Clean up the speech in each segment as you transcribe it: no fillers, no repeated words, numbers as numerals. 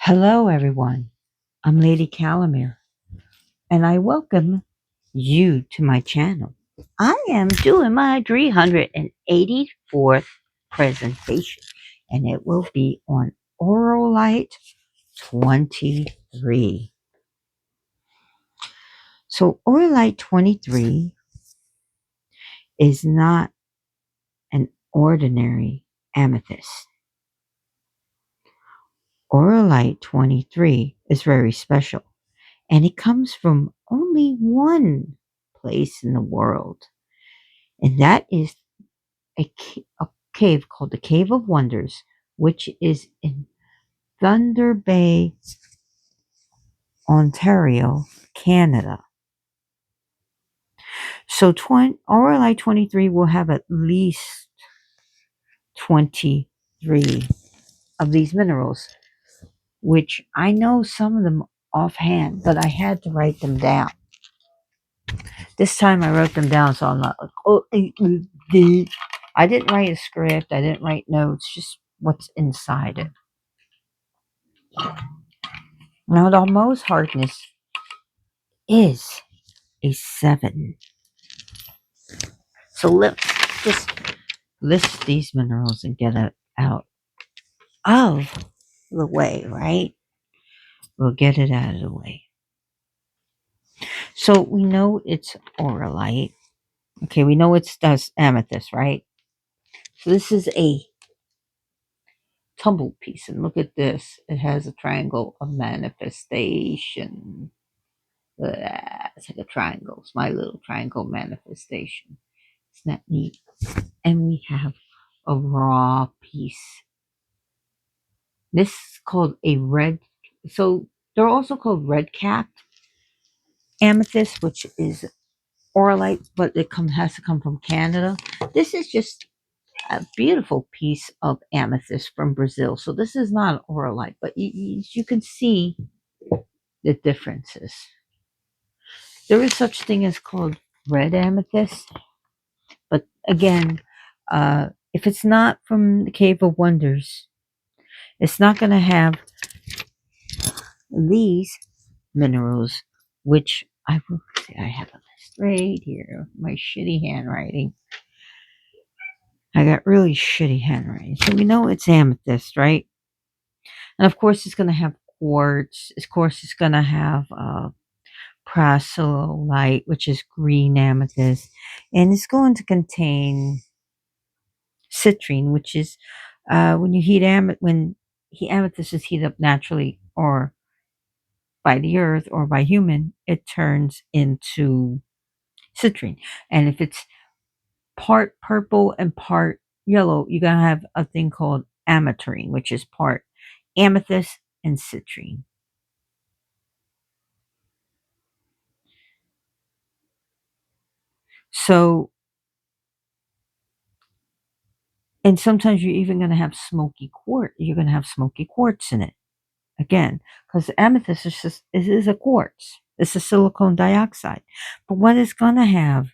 Hello, everyone. I'm Lady Calamere, and I welcome you to my channel. I am doing my 384th presentation, and it will be on Aurolite 23. So, Aurolite 23 is not an ordinary amethyst. Aurolite 23 is very special, and it comes from only one place in the world, and that is a cave called the Cave of Wonders, which is in Thunder Bay, Ontario, Canada. So Aurolite 23 will have at least 23 of these minerals, which I know some of them offhand, but I had to write them down. This time I wrote them down, so I'm not like, oh, I didn't write a script, I didn't write notes, just what's inside it. Now, the Mohs hardness is a 7. So let's just list these minerals and get it out of the way, right? We'll get it out of the way. So we know it's Aurolite. Okay, we know it's amethyst, right? So this is a tumbled piece, and look at this. It has a triangle of manifestation. It's like a triangle. It's my little triangle manifestation. Isn't that neat? And we have a raw piece. This is called a red. So they're also called red capped amethyst, which is Aurolite, but has to come from Canada. This is just a beautiful piece of amethyst from Brazil. So this is not Aurolite, but you can see the differences. There is such thing as called red amethyst, but again, if it's not from the Cave of Wonders, it's not going to have these minerals, which I will see. I have a list right here. My shitty handwriting. I got really shitty handwriting. So we know it's amethyst, right? And of course, it's going to have quartz. Of course, it's going to have prasolite, which is green amethyst. And it's going to contain citrine, which is when you heat amethyst is heated up naturally or by the earth or by human, it turns into citrine. And if it's part purple and part yellow, you're going to have a thing called ametrine, which is part amethyst and citrine. So, and sometimes you're even going to have smoky quartz. You're going to have smoky quartz in it. Again, because amethyst is a quartz. It's a silicon dioxide. But what it's going to have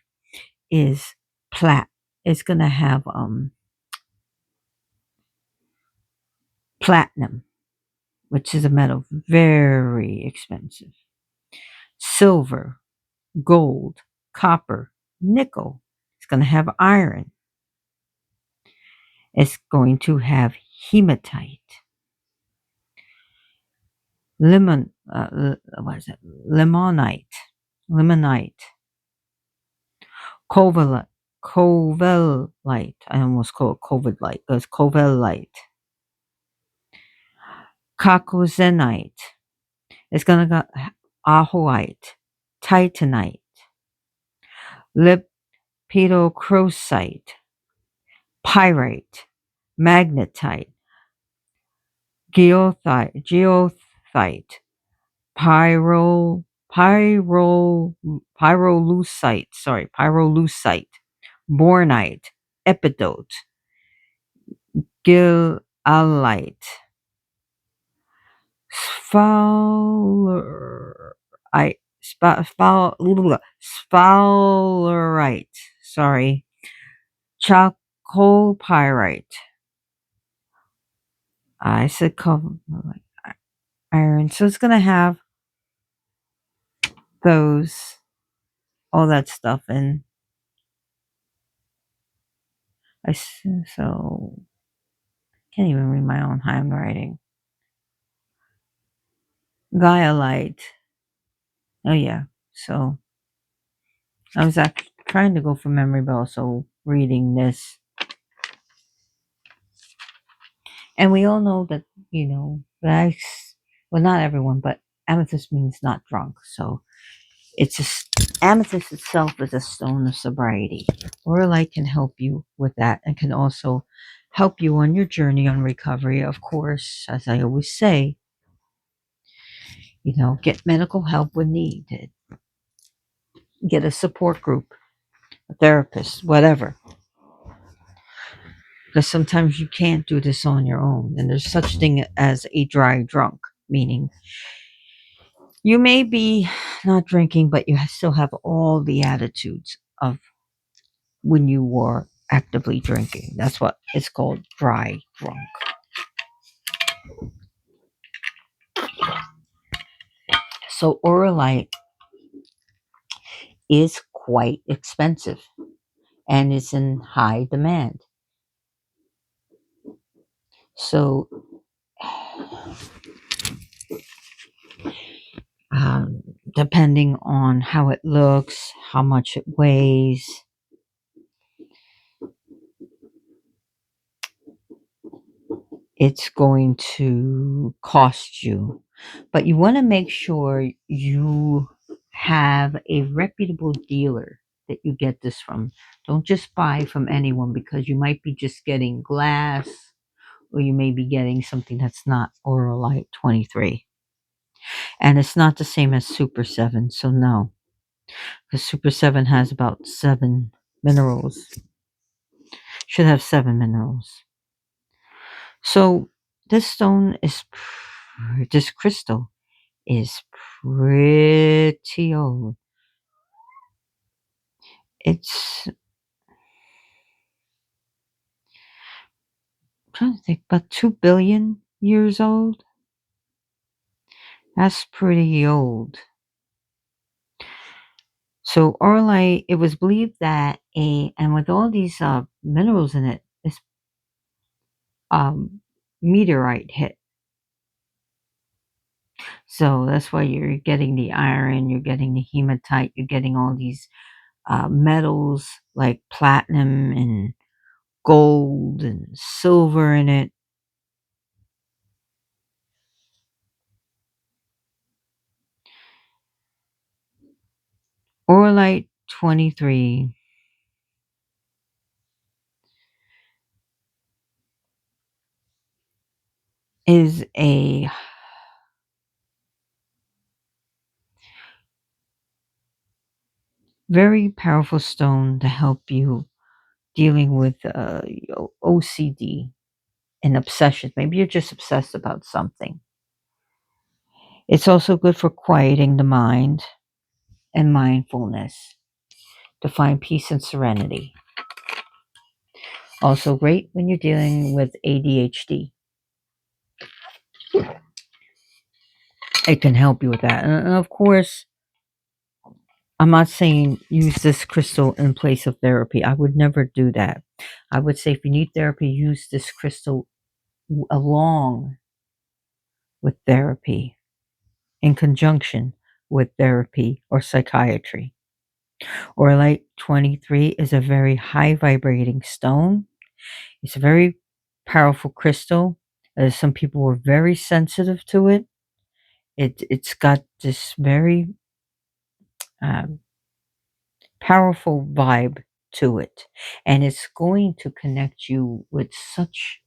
is it's going to have platinum, which is a metal very expensive. Silver, gold, copper, nickel. It's going to have iron. It's going to have hematite, what is it? Limonite, covalite. I almost call it covalite. It's covalite. Caucosenite. It's going to got ahoite, titanite, lepidocrosite, pyrite, magnetite, geothite, pyrolusite, bornite, epidote, gillalite, sphalerite, chalcopyrite, iron. So it's going to have those, all that stuff. And so can't even read my own handwriting. Light. Oh, yeah. So I was actually trying to go for memory, but also reading this. And we all know that, well, not everyone, but amethyst means not drunk. So it's just, amethyst itself is a stone of sobriety. Aurolite can help you with that and can also help you on your journey on recovery. Of course, as I always say, get medical help when needed, get a support group, a therapist, whatever. Because sometimes you can't do this on your own. And there's such thing as a dry drunk, meaning you may be not drinking, but you still have all the attitudes of when you were actively drinking. That's what it's called, dry drunk. So Aurolite is quite expensive and is in high demand. So depending on how it looks, how much it weighs, it's going to cost you. But you want to make sure you have a reputable dealer that you get this from. Don't just buy from anyone, because you might be just getting glass, or you may be getting something that's not Aurolite 23. And it's not the same as Super 7, so no. Because Super 7 has about 7 minerals. Should have 7 minerals. So this stone is, this crystal is pretty old. It's, I'm trying to think, about 2 billion years old. That's pretty old. So Orlite, it was believed that and with all these minerals in it, this meteorite hit. So that's why you're getting the iron, you're getting the hematite, you're getting all these metals like platinum and gold and silver in it. Orlite 23 is a very powerful stone to help you dealing with OCD and obsession. Maybe you're just obsessed about something. It's also good for quieting the mind and mindfulness to find peace and serenity. Also great when you're dealing with ADHD. It can help you with that. And of course, I'm not saying use this crystal in place of therapy. I would never do that. I would say if you need therapy, use this crystal along with therapy, in conjunction with therapy or psychiatry. Orlite 23 is a very high vibrating stone. It's a very powerful crystal. Some people were very sensitive to it. It's got this very um, powerful vibe to it, and it's going to connect you with such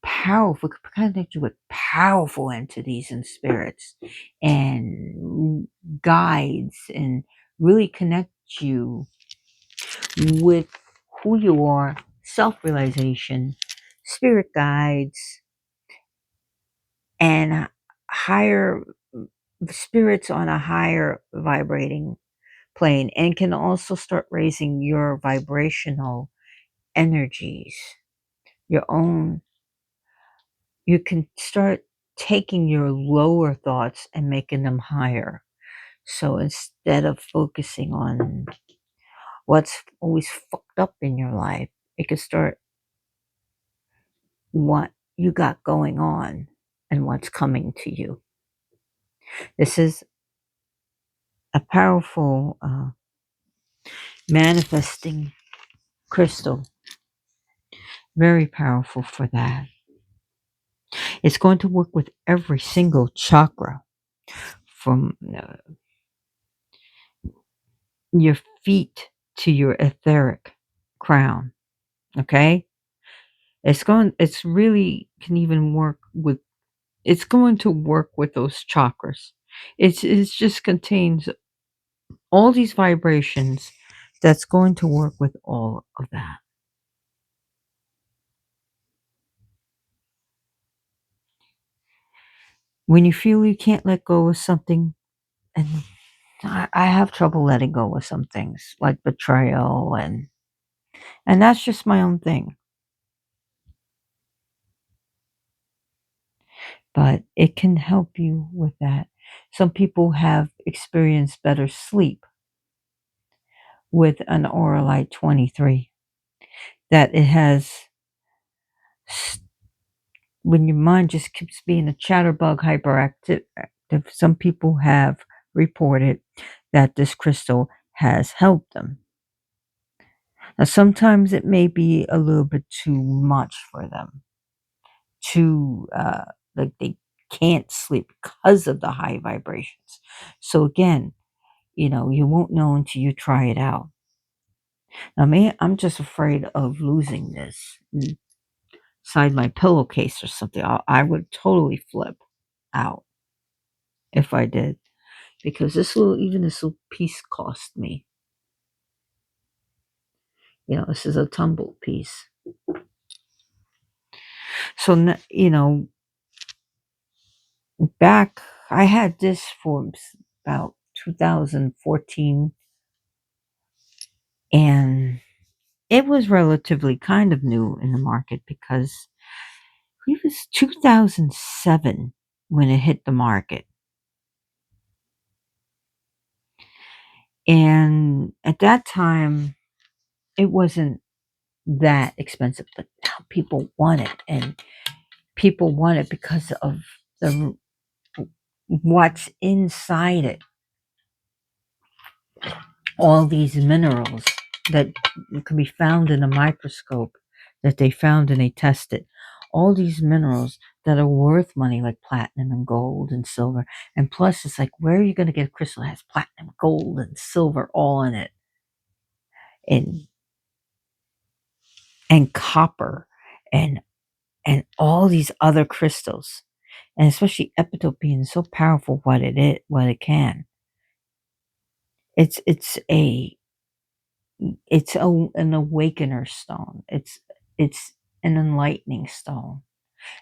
powerful, connect you with powerful entities and spirits and guides, and really connect you with who you are, self-realization, spirit guides, and higher spirits on a higher vibrating plane, and can also start raising your vibrational energies, your own. You can start taking your lower thoughts and making them higher. So instead of focusing on what's always fucked up in your life, it could start what you got going on and what's coming to you. This is a powerful manifesting crystal, very powerful for that. It's going to work with every single chakra from your feet to your etheric crown. Okay? It's really can even work with, it's going to work with those chakras. It just contains all these vibrations that's going to work with all of that. When you feel you can't let go of something, and I have trouble letting go of some things like betrayal, and that's just my own thing. But it can help you with that. Some people have experienced better sleep with an Aurolite 23. That it has, when your mind just keeps being a chatterbug hyperactive, some people have reported that this crystal has helped them. Now, sometimes it may be a little bit too much for them, too, like they can't sleep because of the high vibrations. So, again, you won't know until you try it out. Now, me, I'm just afraid of losing this inside my pillowcase or something. I would totally flip out if I did, because even this little piece cost me. This is a tumbled piece. So, back, I had this for about 2014, and it was relatively kind of new in the market because it was 2007 when it hit the market. And at that time, it wasn't that expensive, but now people want it, and people want it because of the what's inside it. All these minerals that can be found in a microscope that they found and they tested. All these minerals that are worth money, like platinum and gold and silver. And plus, it's like, where are you going to get a crystal that has platinum, gold, and silver all in it? And copper and all these other crystals. And especially epitope being so powerful what it can. It's an awakener stone. It's an enlightening stone.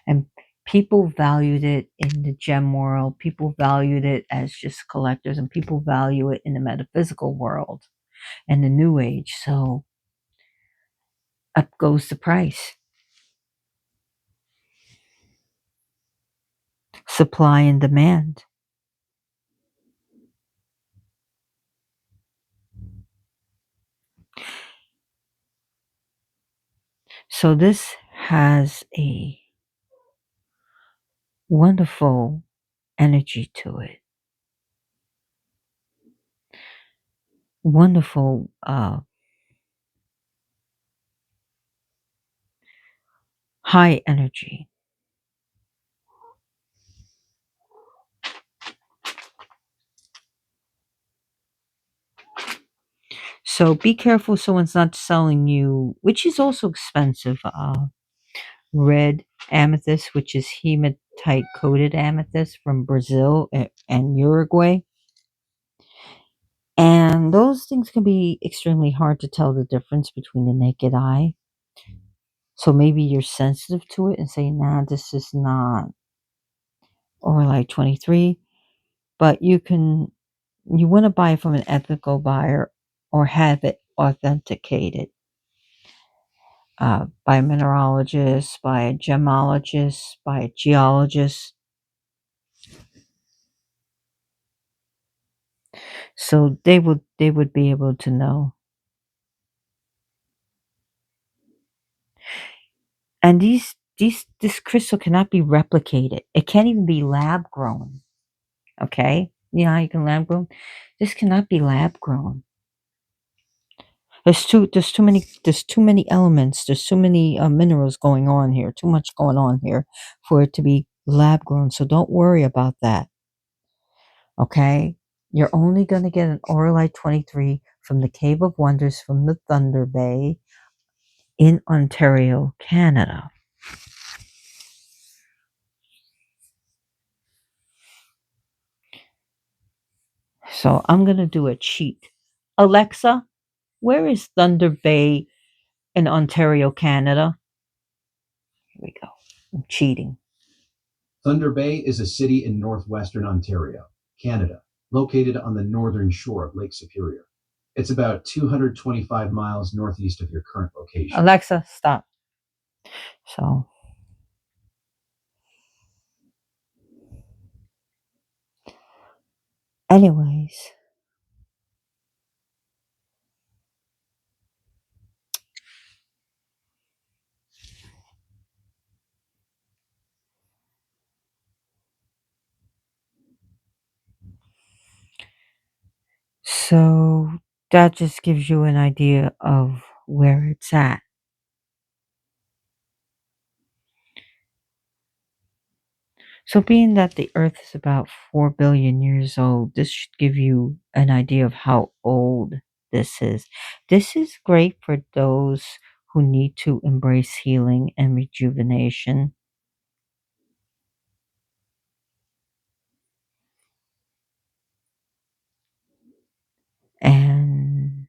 And people valued it in the gem world. People valued it as just collectors, and people value it in the metaphysical world and the new age. So up goes the price. Supply and demand. So this has a wonderful energy to it. Wonderful high energy. So be careful someone's not selling you, which is also expensive, red amethyst, which is hematite coated amethyst from Brazil and Uruguay. And those things can be extremely hard to tell the difference between the naked eye. So maybe you're sensitive to it and say, nah, this is not Aurolite 23. But you want to buy from an ethical buyer or have it authenticated by a mineralogist, by a gemologist, by a geologist. So they would be able to know. And this crystal cannot be replicated. It can't even be lab grown. Okay? You know how you can lab grown? This cannot be lab grown. There's too many elements. There's too many minerals going on here. Too much going on here for it to be lab grown. So don't worry about that. Okay? You're only going to get an Aurolite 23 from the Cave of Wonders from the Thunder Bay in Ontario, Canada. So I'm going to do a cheat. Alexa, where is Thunder Bay in Ontario, Canada? Here we go. I'm cheating. Thunder Bay is a city in northwestern Ontario, Canada, located on the northern shore of Lake Superior. It's about 225 miles northeast of your current location. Alexa, stop. So, anyways, so that just gives you an idea of where it's at. So, being that the Earth is about 4 billion years old, this should give you an idea of how old this is. This is great for those who need to embrace healing and rejuvenation. And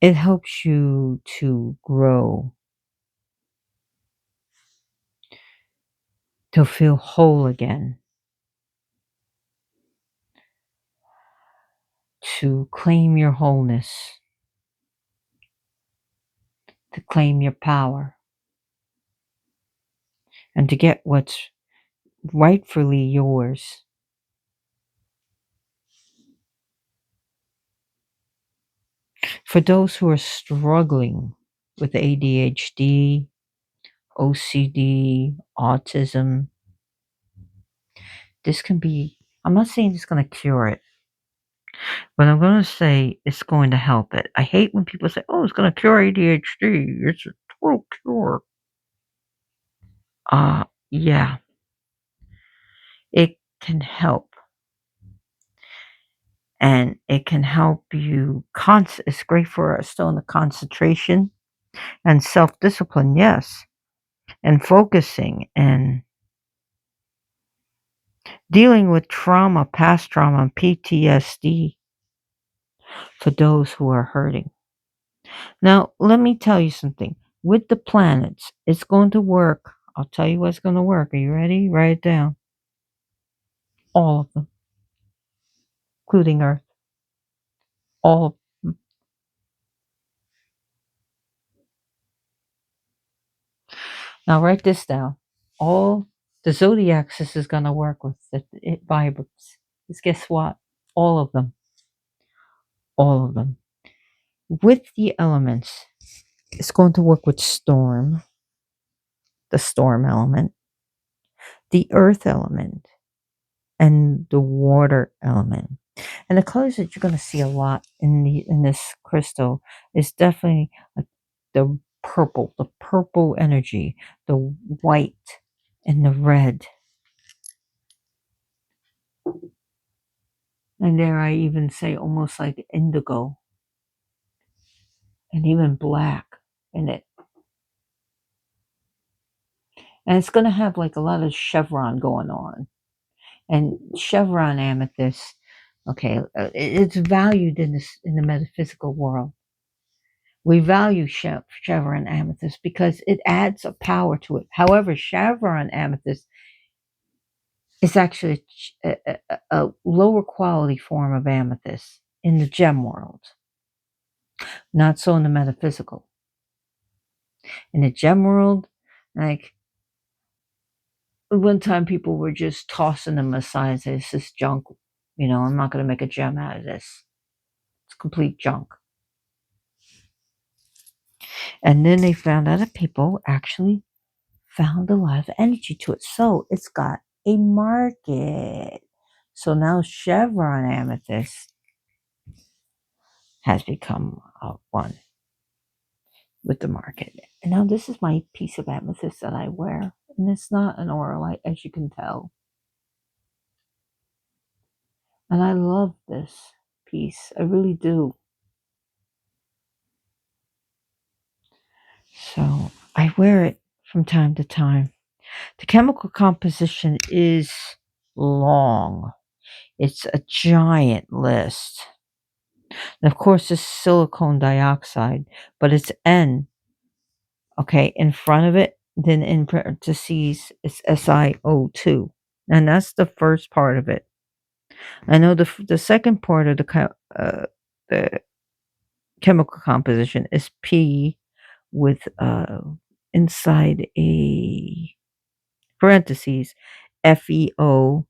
it helps you to grow, to feel whole again, to claim your wholeness, to claim your power, and to get what's rightfully yours. For those who are struggling with ADHD, OCD, autism, this can be, I'm not saying it's going to cure it, but I'm going to say it's going to help it. I hate when people say, oh, it's going to cure ADHD. It's a total cure. Yeah, it can help. And it can help you. It's great for still in the concentration and self discipline, yes, and focusing and dealing with trauma, past trauma, and PTSD for those who are hurting. Now, let me tell you something. With the planets, it's going to work. I'll tell you what's going to work. Are you ready? Write it down. All of them, including Earth. All of them. Now, write this down. All the zodiac system is going to work with it vibrates. Just guess what? All of them. All of them. With the elements, it's going to work with storm, the storm element, the earth element, and the water element. And the colors that you're going to see a lot in this crystal is definitely like the purple energy, the white, and the red. And dare I even say almost like indigo and even black in it. And it's going to have like a lot of chevron going on. And chevron amethyst, okay, it's valued in the metaphysical world. We value chevron amethyst because it adds a power to it. However, chevron amethyst is actually a lower quality form of amethyst in the gem world, not so in the metaphysical. In the gem world, like One time people were just tossing them aside and saying, this is junk. I'm not going to make a gem out of this. It's complete junk. And then they found out that people actually found a lot of energy to it. So it's got a market. So now Chevron amethyst has become one with the market. And now this is my piece of amethyst that I wear. And it's not an Aurolite, as you can tell. And I love this piece. I really do. So I wear it from time to time. The chemical composition is long. It's a giant list. And of course, it's silicone dioxide, but it's N, okay, in front of it. Then in parentheses, it's SiO2. And that's the first part of it. I know the second part of the chemical composition is P with inside a parentheses FeO.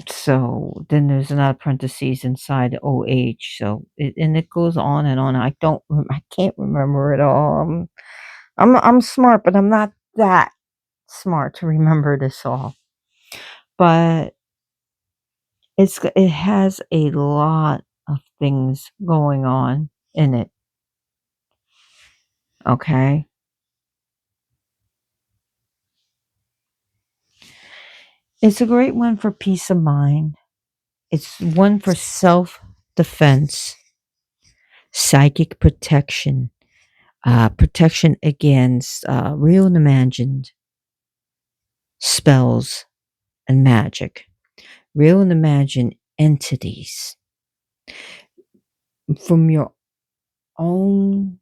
So then there's another parentheses inside OH. So and it goes on and on. I can't remember it all. I'm smart, but I'm not that smart to remember this all. But it has a lot of things going on in it. Okay. It's a great one for peace of mind. It's one for self defense, psychic protection, protection against real and imagined spells and magic, real and imagined entities from your own.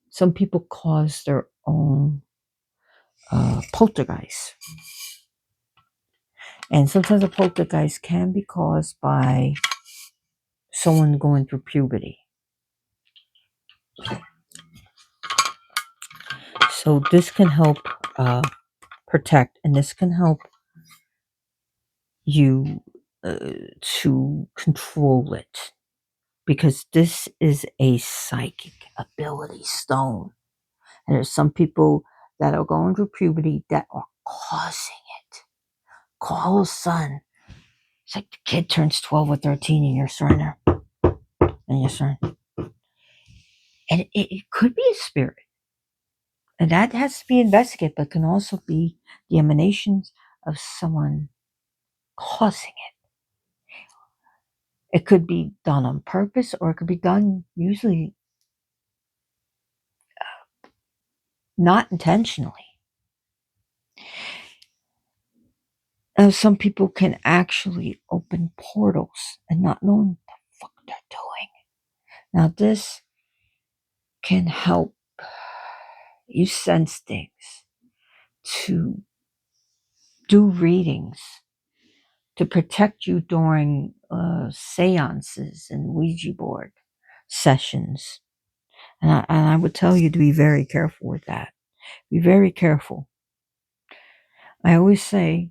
Some people cause their own poltergeist. And sometimes a poltergeist can be caused by someone going through puberty. So this can help protect, and this can help you to control it, because this is a psychic ability stone. And there's some people that are going through puberty that are causing it. All of a sudden, it's like the kid turns 12 or 13 and you're surrender. And you're surrender. And it could be a spirit. And that has to be investigated, but can also be the emanations of someone causing it. It could be done on purpose, or it could be done usually not intentionally. Some people can actually open portals and not know what the fuck they're doing. Now, this can help you sense things, to do readings, to protect you during seances and Ouija board sessions. And I would tell you to be very careful with that. Be very careful. I always say,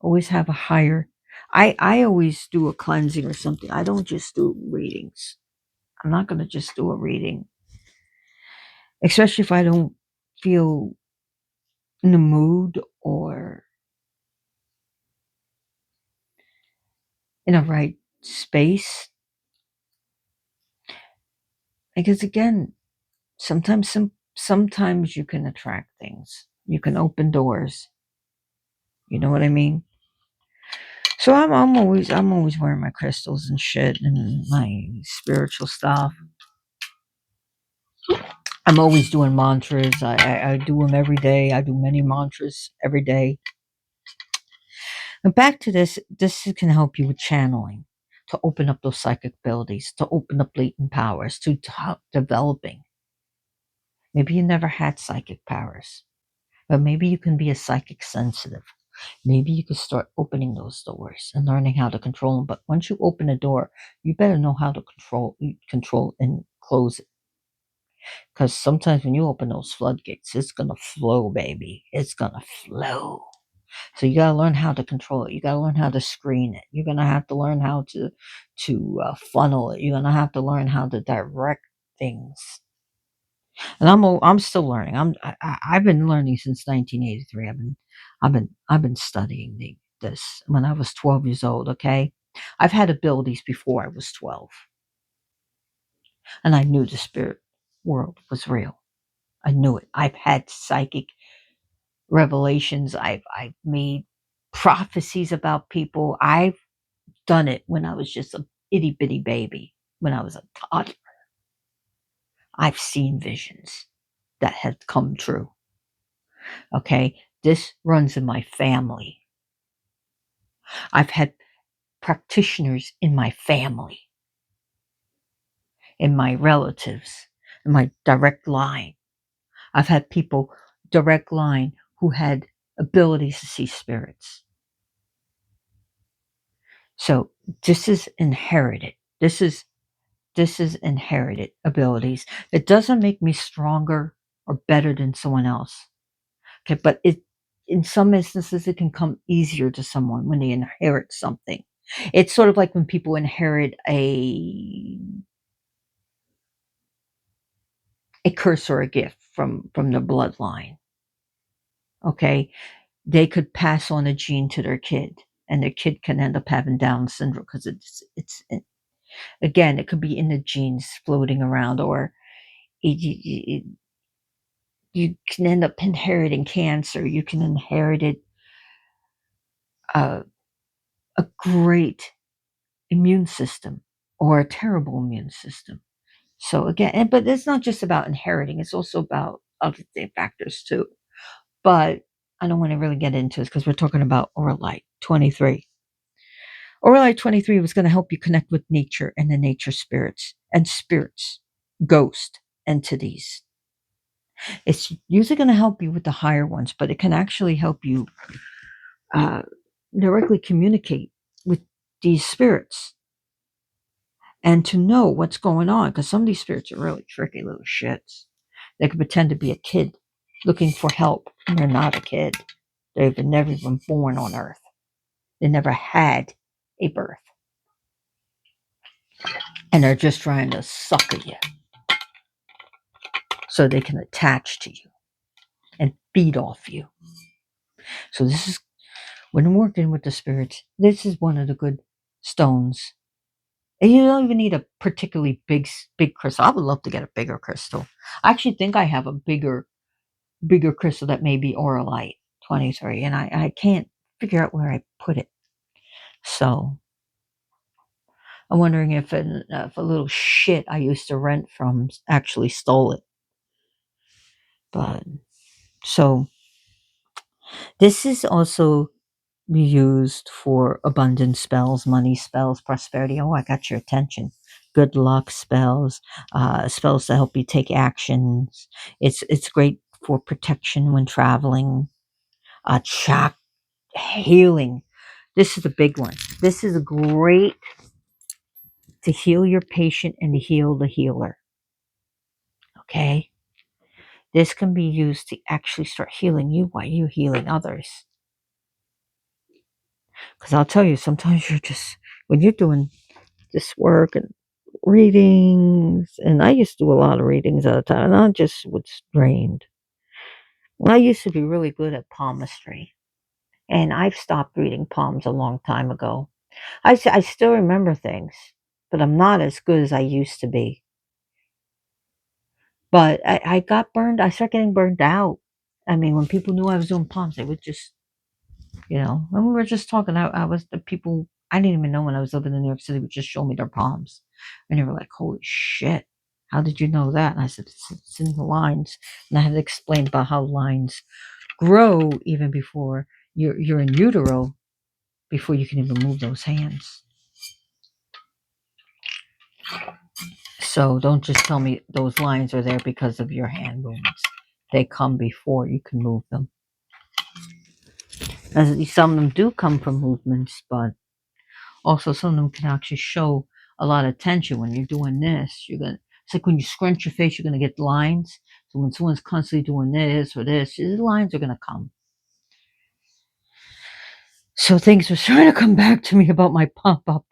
always have a higher. I always do a cleansing or something. I don't just do readings. I'm not going to just do a reading, especially if I don't feel in the mood or in a right space. Because again, sometimes you can attract things. You can open doors. You know what I mean? So I'm always wearing my crystals and shit and my spiritual stuff. I'm always doing mantras. I do them every day. I do many mantras every day. And back to this, can help you with channeling, to open up those psychic abilities, to open up latent powers, to developing. Maybe you never had psychic powers, but maybe you can be a psychic sensitive. Maybe you could start opening those doors and learning how to control them. But once you open a door, you better know how to control and close it. Because sometimes when you open those floodgates, it's going to flow, baby. It's going to flow. So you got to learn how to control it. You got to learn how to screen it. You're going to have to learn how to funnel it. You're going to have to learn how to direct things. And I'm still learning. I've been learning since 1983. I've been studying this when I was 12 years old. Okay, I've had abilities before I was 12, and I knew the spirit world was real. I knew it. I've had psychic revelations. I've made prophecies about people. I've done it when I was just a itty bitty baby. When I was a toddler, I've seen visions that have come true. Okay, this runs in my family. I've had practitioners in my family, in my relatives, in my direct line. I've had people direct line who had abilities to see spirits. So this is inherited. This is inherited abilities. It doesn't make me stronger or better than someone else. Okay, but it in some instances it can come easier to someone when they inherit something. It's sort of like when people inherit a curse or a gift from their bloodline. Okay, they could pass on a gene to their kid, and their kid can end up having Down syndrome because it's again, it could be in the genes floating around, or you can end up inheriting cancer. You can inherit a, a great immune system or a terrible immune system. So again, but it's not just about inheriting, it's also about other factors too. But I don't want to really get into it because we're talking about Aurolite 23. Aurolite 23 was going to help you connect with nature and the nature spirits, ghost entities. It's usually going to help you with the higher ones, but it can actually help you uh, directly communicate with these spirits and to know what's going on, because some of these spirits are really tricky little shits. They could pretend to be a kid looking for help, and they're not a kid. They've never even born on Earth. They never had a birth, and they're just trying to sucker you so they can attach to you and feed off you. So this is when working with the spirits. This is one of the good stones. And you don't even need a particularly big crystal. I would love to get a bigger crystal. I actually think I have a bigger crystal that may be Aurolite 23, and I can't figure out where I put it. So I'm wondering if a little shit I used to rent from actually stole it. But so this is also used for abundance spells, money spells, prosperity. Oh, I got your attention. Good luck spells, spells to help you take actions. It's great for protection when traveling. Chak healing. This is a big one. This is great to heal your patient and to heal the healer. Okay? This can be used to actually start healing you while you're healing others. Because I'll tell you, sometimes you're just, when you're doing this work and readings, and I used to do a lot of readings at a time, and I just was drained. I used to be really good at palmistry, and I've stopped reading palms a long time ago. I still remember things, but I'm not as good as I used to be. But I got burned. I started getting burned out. I mean, when people knew I was doing palms, they would just, when we were just talking, I was the people I didn't even know when I was living in New York City would just show me their palms. And they were like, holy shit, how did you know that? And I said, it's in the lines. And I had to explain about how lines grow even before you're in utero, before you can even move those hands. So don't just tell me those lines are there because of your hand movements. They come before you can move them. As some of them do come from movements, but also some of them can actually show a lot of tension when you're doing this. You're gonna It's like when you scrunch your face, you're going to get lines. So when someone's constantly doing this or this, the lines are going to come. So things were starting to come back to me about my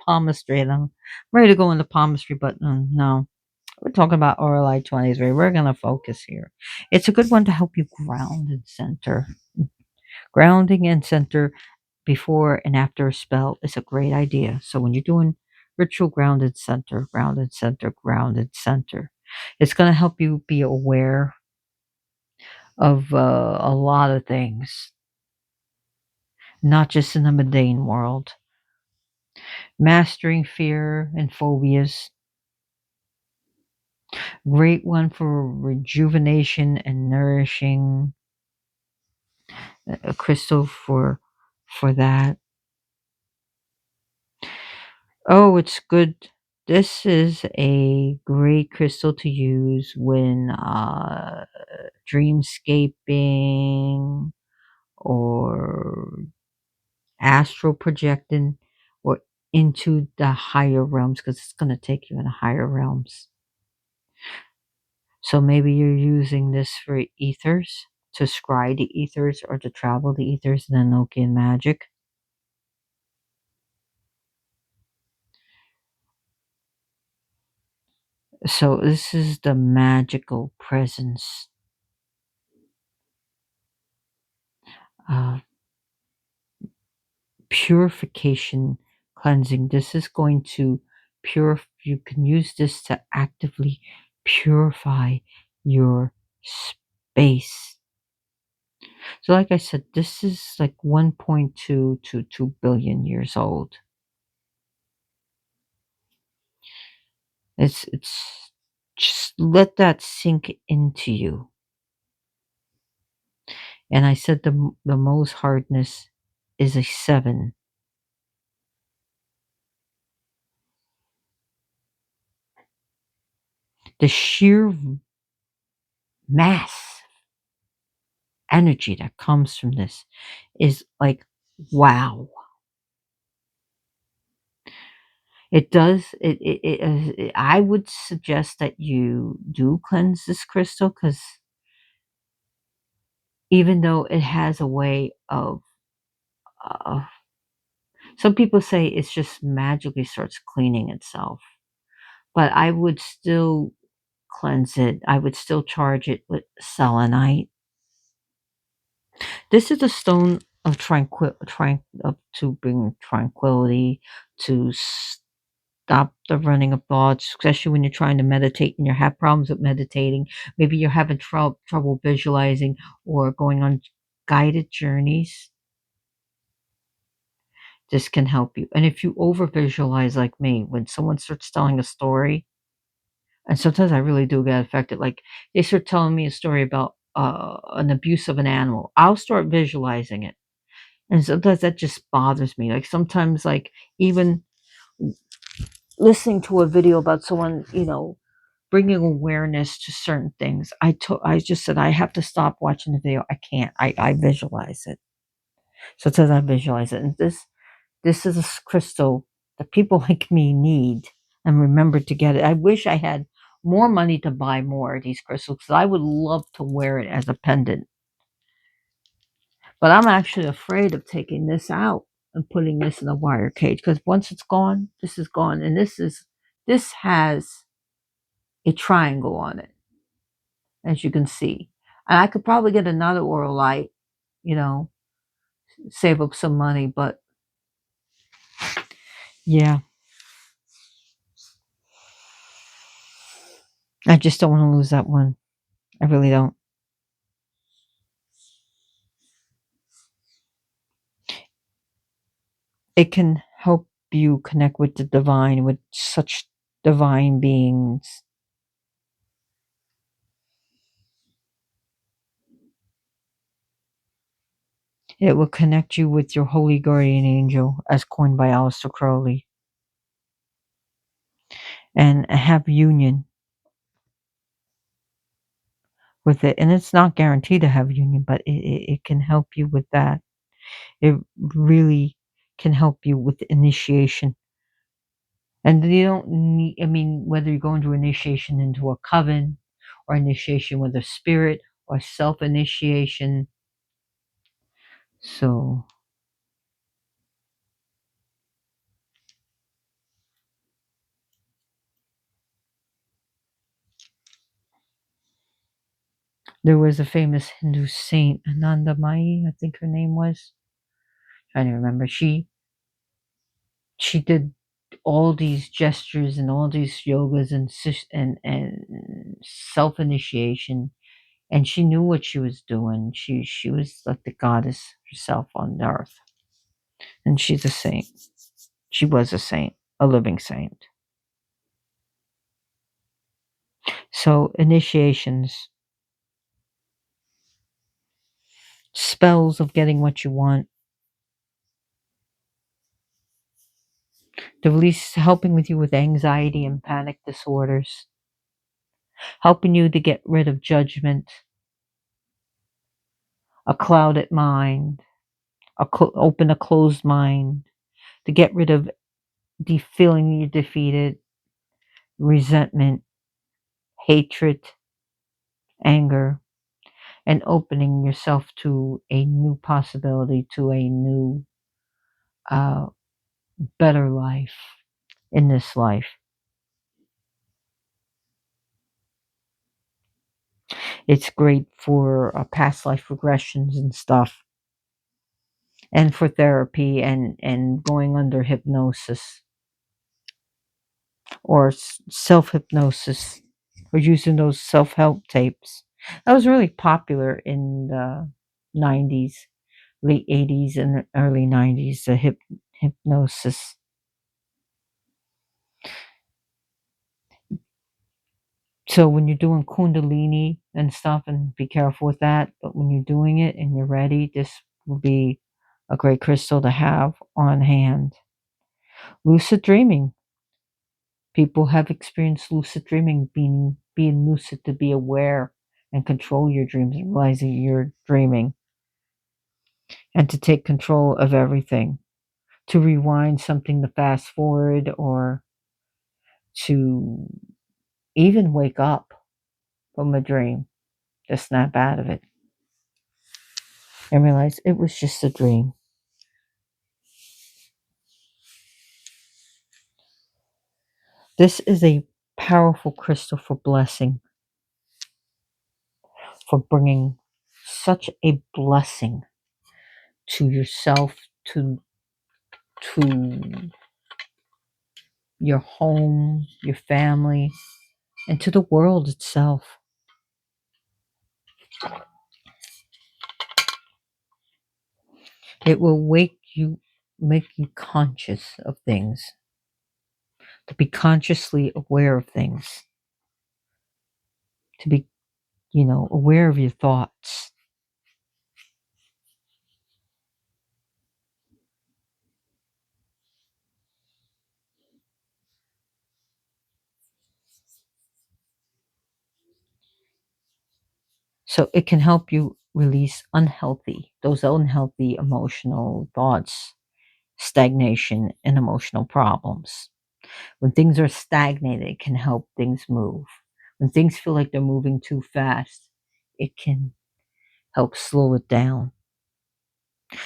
palmistry, and I'm ready to go into palmistry, but no. We're talking about Aurolite 23. We're going to focus here. It's a good one to help you ground and center. Grounding and center before and after a spell is a great idea. So when you're doing ritual grounded center, grounded center, grounded center, it's going to help you be aware of a lot of things, not just in the mundane world. Mastering fear and phobias. Great one for rejuvenation and nourishing. A crystal for that. Oh, it's good. This is a great crystal to use when dreamscaping or astral projecting or into the higher realms, because it's going to take you in higher realms. So maybe you're using this for ethers, to scry the ethers or to travel the ethers in Enochian magic. So this is the magical presence of purification, cleansing. This is going to purify. You can use this to actively purify your space. So like I said, this is like 1.2 to 2 billion years old. It's just let that sink into you. And I said the most hardness is a 7. The sheer mass energy that comes from this is like, wow. It does. I would suggest that you do cleanse this crystal, because even though it has a way of, uh, some people say it's just magically starts cleaning itself, but I would still cleanse it. I would still charge it with selenite. This is a stone of to bring tranquility, to stop the running of thoughts, especially when you're trying to meditate and you have problems with meditating. Maybe you're having trouble visualizing or going on guided journeys. This can help you. And if you over visualize like me, when someone starts telling a story, and sometimes I really do get affected, like they start telling me a story about an abuse of an animal, I'll start visualizing it. And sometimes that just bothers me. Like sometimes, like even listening to a video about someone, bringing awareness to certain things. I just said I have to stop watching the video. I can't. I visualize it. So it says I visualize it, and this is a crystal that people like me need and remember to get it. I wish I had more money to buy more of these crystals, because I would love to wear it as a pendant. But I'm actually afraid of taking this out and putting this in a wire cage, because once it's gone, this is gone, and this has a triangle on it, as you can see. And I could probably get another Aurolite, you know, save up some money, but yeah, I just don't want to lose that one. I really don't. It can help you connect with the divine, with such divine beings. It will connect you with your holy guardian angel, as coined by Aleister Crowley, and have union with it. And it's not guaranteed to have union, but it can help you with that. It really can help you with initiation And you don't need, I mean, whether you're going to initiation into a coven or initiation with a spirit or self initiation. So there was a famous Hindu saint, Anandamayi, I think her name was. Trying to remember. She did all these gestures and all these yogas and self initiation, and she knew what she was doing. She was like the goddess herself on earth, and she's a saint. She was a saint, a living saint. So initiations, spells of getting what you want, the release, helping with you with anxiety and panic disorders, helping you to get rid of judgment, a clouded mind, open a closed mind, to get rid of the feeling you're defeated, resentment, hatred, anger, and opening yourself to a new possibility, to a new, uh, better life in this life. It's great for past life regressions and stuff, and for therapy and going under hypnosis or self hypnosis or using those self help tapes. That was really popular in the 90s, late 80s, and early 90s, the hypnosis. So when you're doing Kundalini and stuff, and be careful with that, but when you're doing it and you're ready, this will be a great crystal to have on hand. Lucid dreaming. People have experienced lucid dreaming, being lucid, to be aware and control your dreams and realizing you're dreaming, and to take control of everything, to rewind something, to fast forward, or to even wake up from a dream, to snap out of it and realize it was just a dream. This is a powerful crystal for blessing, for bringing such a blessing to yourself, to your home, your family, and to the world itself. It will make you conscious of things, to be consciously aware of things, to be, aware of your thoughts. So it can help you release those unhealthy emotional thoughts, stagnation, and emotional problems. When things are stagnated, it can help things move. When things feel like they're moving too fast, it can help slow it down.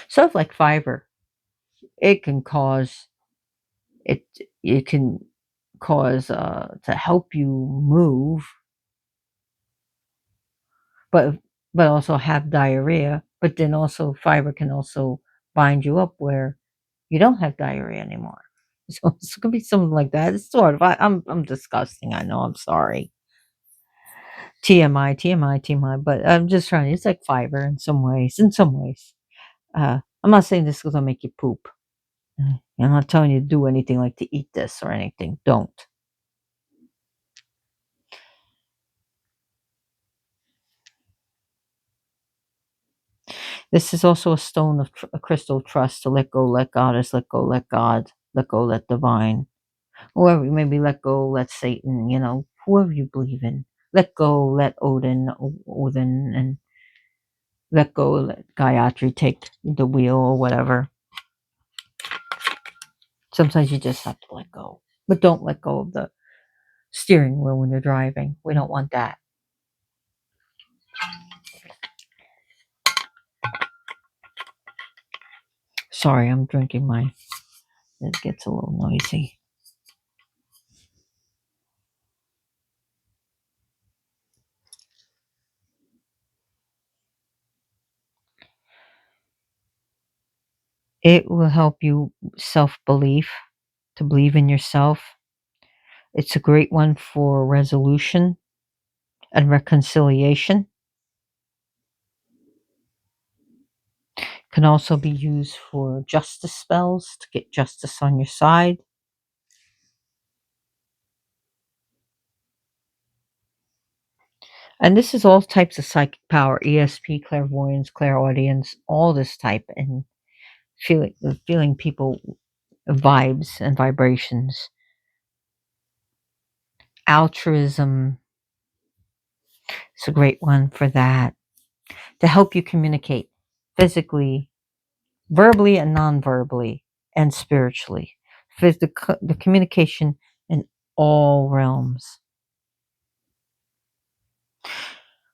Sort of like fiber, it can cause it. It can cause to help you move, but also have diarrhea. But then also fiber can also bind you up where you don't have diarrhea anymore. So it's gonna be something like that. It's sort of. I'm disgusting. I know. I'm sorry. TMI, TMI, TMI. But I'm just trying. It's like fiber in some ways. In some ways, I'm not saying this is gonna make you poop. I'm not telling you to do anything like to eat this or anything. Don't. This is also a stone of a crystal trust, to let go, let goddess, let go, let God, let go, let divine. Whoever, maybe let go, let Satan, whoever you believe in. Let go, let Odin, and let go, let Gayatri take the wheel or whatever. Sometimes you just have to let go. But don't let go of the steering wheel when you're driving. We don't want that. Sorry, I'm drinking my. It gets a little noisy. It will help you self-belief, to believe in yourself. It's a great one for resolution and reconciliation. Can also be used for justice spells to get justice on your side. And this is all types of psychic power, ESP, clairvoyance, clairaudience, all this type, and feeling people vibes and vibrations. Altruism is a great one for that. To help you communicate physically, verbally and non-verbally, and spiritually. The communication in all realms.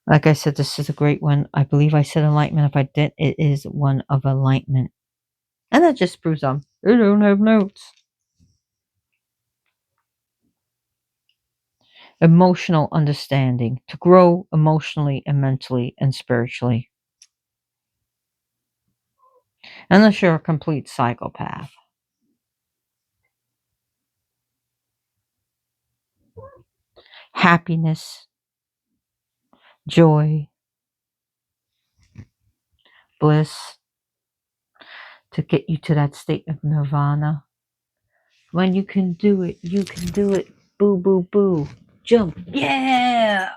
Like I said, this is a great one. I believe I said enlightenment. If I didn't, it is one of enlightenment. And that just proves I don't have notes. Emotional understanding. To grow emotionally and mentally and spiritually. Unless you're a complete psychopath. Happiness, joy, bliss. To get you to that state of nirvana. When you can do it, you can do it. Boo, boo, boo. Jump. Yeah.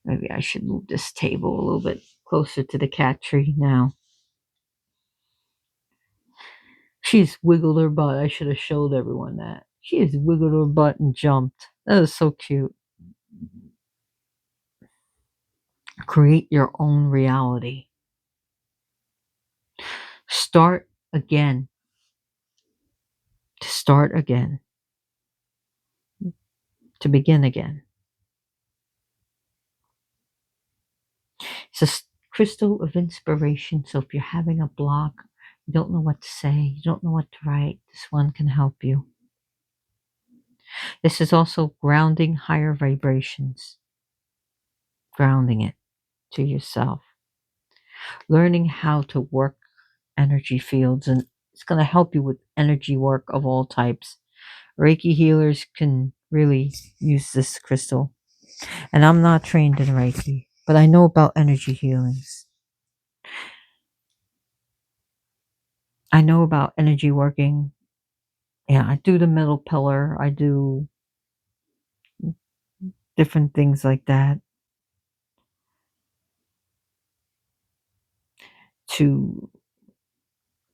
Maybe I should move this table a little bit closer to the cat tree now. She's wiggled her butt. I should have showed everyone that. She has wiggled her butt and jumped. That is so cute. Create your own reality. Start again. To start again. To begin again. It's a crystal of inspiration. So if you're having a block, you don't know what to say, you don't know what to write, this one can help you. This is also grounding higher vibrations, grounding it to yourself, learning how to work energy fields, and it's going to help you with energy work of all types. Reiki healers can really use this crystal. And I'm not trained in Reiki, but I know about energy healings. I know about energy working. Yeah, I do the middle pillar. I do different things like that to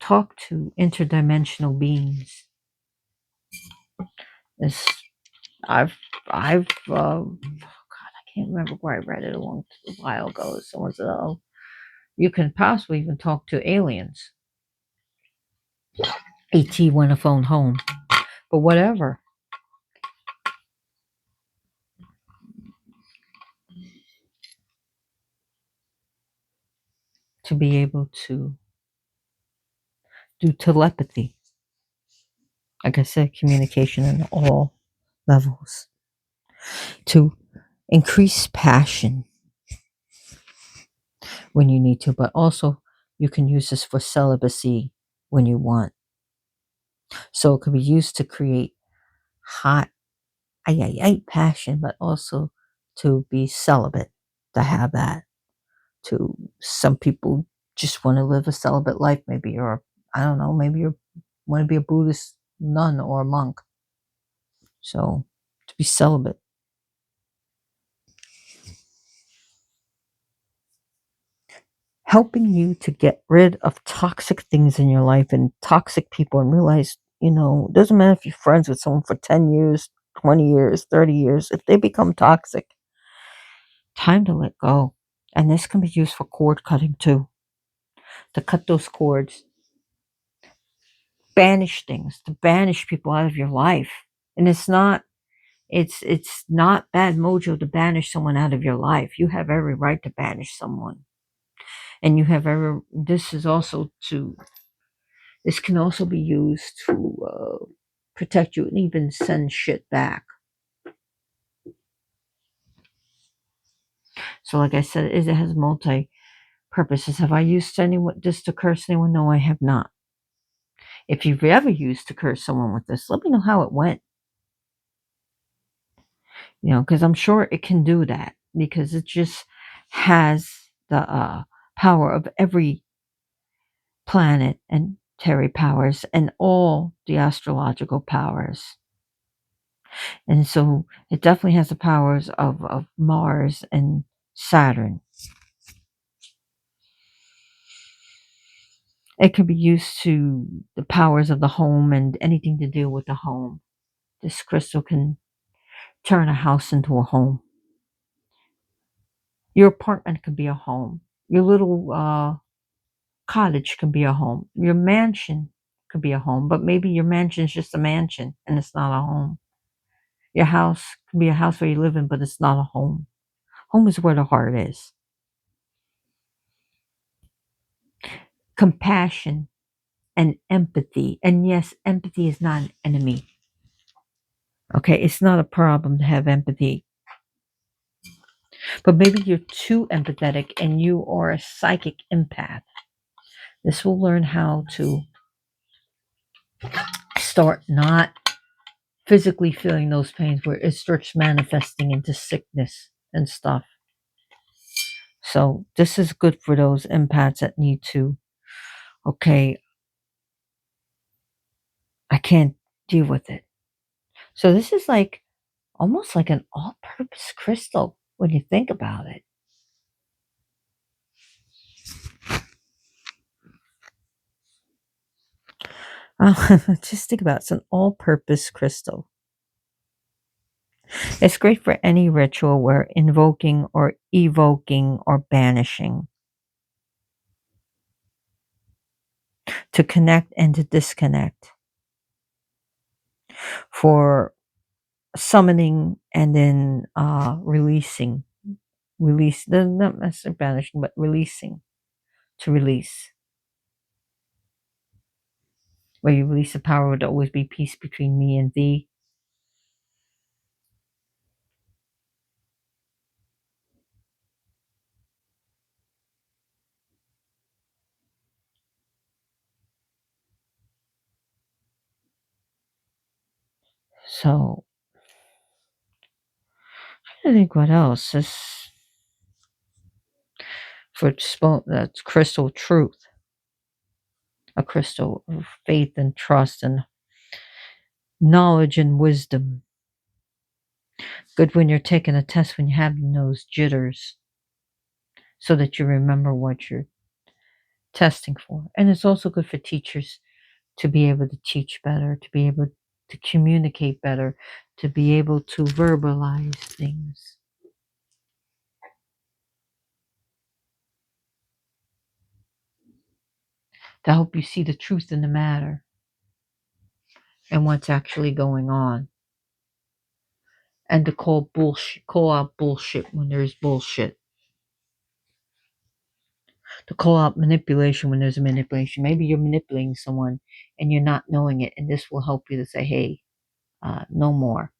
talk to interdimensional beings. This I've God, I can't remember where I read it a while ago. Someone said, "Oh, you can possibly even talk to aliens." ET when a phone home, but whatever. To be able to do telepathy, like I said, communication in all levels. To increase passion when you need to, but also you can use this for celibacy when you want. So it can be used to create hot, passion, but also to be celibate, to have that. To some people just want to live a celibate life. Maybe you're, I don't know, maybe you want to be a Buddhist nun or a monk. So to be celibate. Helping you to get rid of toxic things in your life and toxic people and realize, it doesn't matter if you're friends with someone for 10 years, 20 years, 30 years, if they become toxic, time to let go. And this can be used for cord cutting too, to cut those cords banish things, to banish people out of your life. And it's not bad mojo to banish someone out of your life. You have every right to banish someone. And you have every, this can also be used to protect you and even send shit back. So like I said, it has multi purposes. Have I used anyone this to curse anyone? No, I have not. If you've ever used to curse someone with this, let me know how it went. Because I'm sure it can do that, because it just has the power of every planet and terry powers and all the astrological powers. And so it definitely has the powers of Mars and Saturn. It could be used to the powers of the home and anything to do with the home. This crystal can turn a house into a home. Your apartment could be a home. Your little cottage can be a home. Your mansion could be a home, but maybe your mansion is just a mansion and it's not a home. Your house could be a house where you live in, but it's not a home. Home is where the heart is. Compassion and empathy. And yes, empathy is not an enemy. Okay, it's not a problem to have empathy. But maybe you're too empathetic and you are a psychic empath. This will learn how to start not physically feeling those pains where it starts manifesting into sickness and stuff. So this is good for those empaths that need to, okay, I can't deal with it. So this is like almost like an all-purpose crystal when you think about it. Just think about it. It's an all-purpose crystal. It's great for any ritual where invoking or evoking or banishing, to connect and to disconnect, for summoning and then releasing. Release, not necessarily banishing, but releasing, to release. Where you release the power would always be peace between me and thee. So I think what else is that's crystal truth, a crystal of faith and trust and knowledge and wisdom. Good when you're taking a test, when you're having those jitters, so that you remember what you're testing for. And it's also good for teachers to be able to teach better, to be able to communicate better, to be able to verbalize things. To help you see the truth in the matter and what's actually going on. And to call out bullshit when there's bullshit. To call out manipulation when there's a manipulation. Maybe you're manipulating someone and you're not knowing it, and this will help you to say, hey, no more.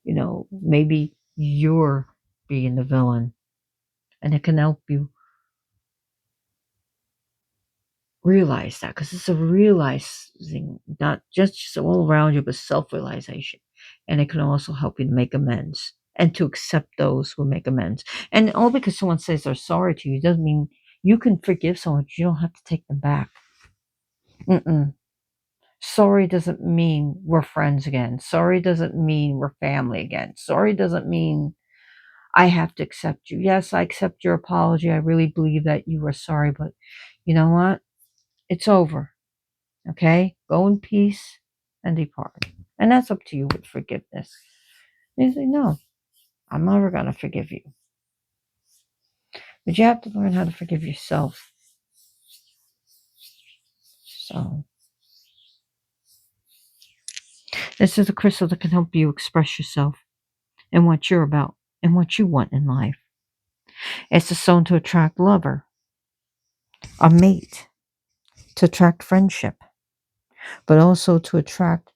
Maybe you're being the villain, and it can help you realize that, because it's a realizing, not just all around you, but self-realization. And it can also help you to make amends and to accept those who make amends. And all because someone says they're sorry to you doesn't mean you can forgive someone, but you don't have to take them back. Sorry doesn't mean we're friends again. Sorry doesn't mean we're family again. Sorry doesn't mean I have to accept you. Yes, I accept your apology. I really believe that you were sorry, but you know what? It's over. Okay? Go in peace and depart. And that's up to you with forgiveness. You say, no, I'm never going to forgive you. But you have to learn how to forgive yourself. So this is a crystal that can help you express yourself and what you're about and what you want in life. It's a stone to attract lover, a mate, to attract friendship, but also to attract,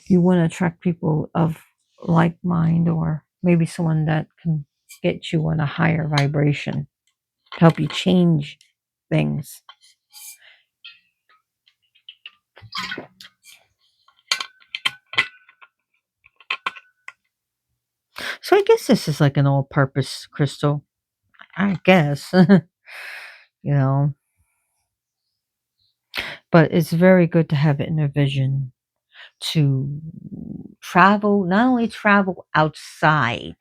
you want to attract people of like mind, or maybe someone that can get you on a higher vibration, help you change things. So I guess this is like an all purpose crystal. I guess. you know, but it's very good to have it in a vision to travel, not only travel outside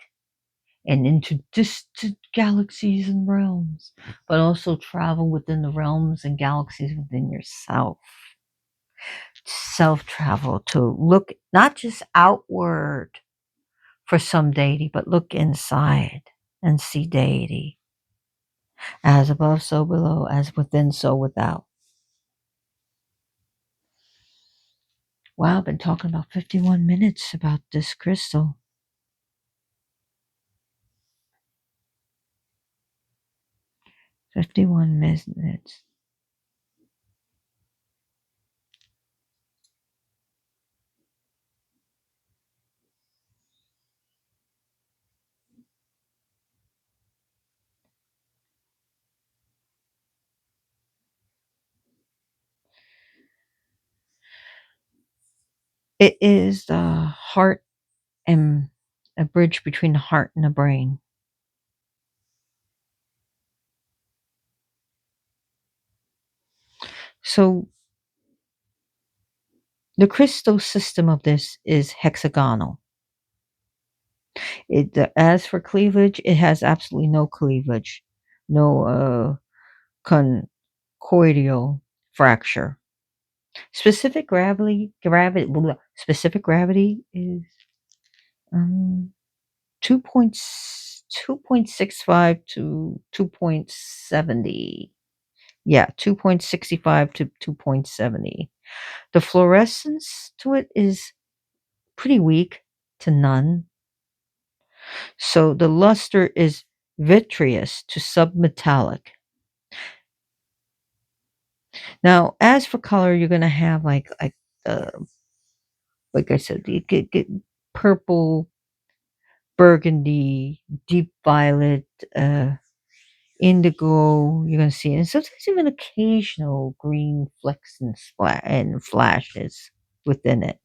and into distant galaxies and realms, but also travel within the realms and galaxies within yourself. Self travel to look not just outward for some deity, but look inside and see deity. As above, so below, as within, so without. Wow, I've been talking about 51 minutes about this crystal. 51 minutes. It is the heart and a bridge between the heart and the brain. So the crystal system of this is hexagonal. As for cleavage, it has absolutely no cleavage, no conchoidal fracture. Specific gravity is um, 2.65 to 2.70. Yeah, 2.65 to 2.70. The fluorescence to it is pretty weak to none. So the luster is vitreous to submetallic. Now, as for color, you're gonna have uh, like I said, you get purple, burgundy, deep violet, indigo. You're gonna see, and sometimes even occasional green flecks and flashes within it.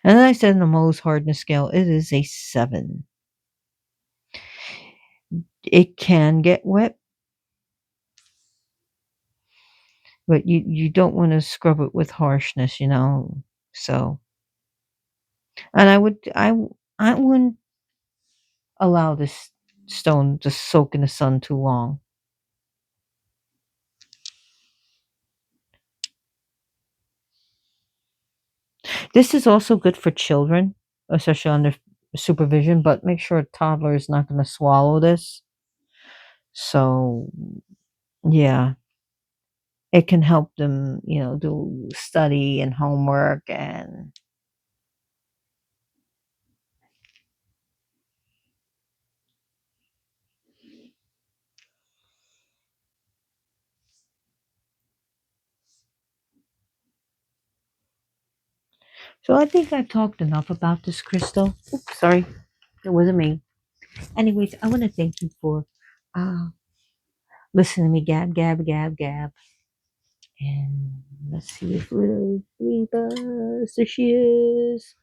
And as I said, in the Mohs hardness scale, it is a 7. It can get wet, but you don't want to scrub it with harshness. So, and I wouldn't allow this stone to soak in the sun too long. This is also good for children, especially under supervision, but make sure a toddler is not going to swallow this. So, yeah, it can help them, do study and homework. And so I think I talked enough about this crystal. Oops, sorry, it wasn't me. Anyways, I want to thank you for uh, listening to me gab, gab, gab, gab. And let's see if little Reba, there she is.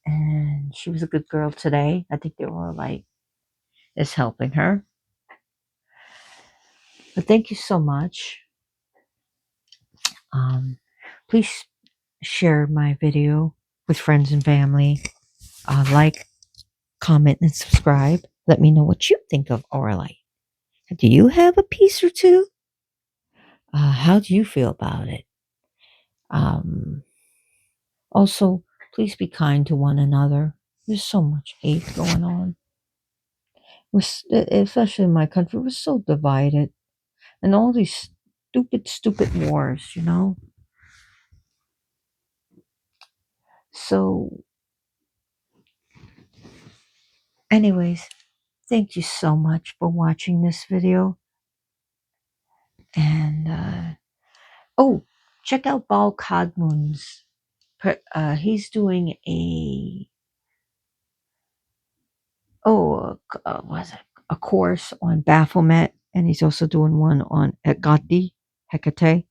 And she was a good girl today. I think the Aurolite is helping her. But thank you so much. Um, please share my video with friends and family. Like, comment, and subscribe. Let me know what you think of Aurolite. Do you have a piece or two? How do you feel about it? Um, Also, please be kind to one another. There's so much hate going on. Especially in my country, we're so divided. And all these stupid wars, you know? So, anyways, thank you so much for watching this video. And, oh, check out Bal Kadmun's. He's doing was it a course on Baphomet, and he's also doing one on Hecate,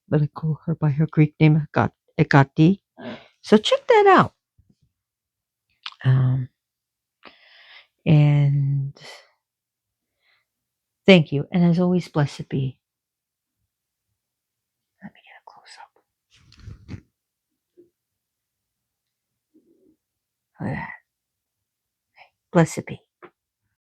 but I call her by her Greek name, Hecate. So check that out. Um, and thank you. And as always, blessed be. Let me get a close up. Blessed be.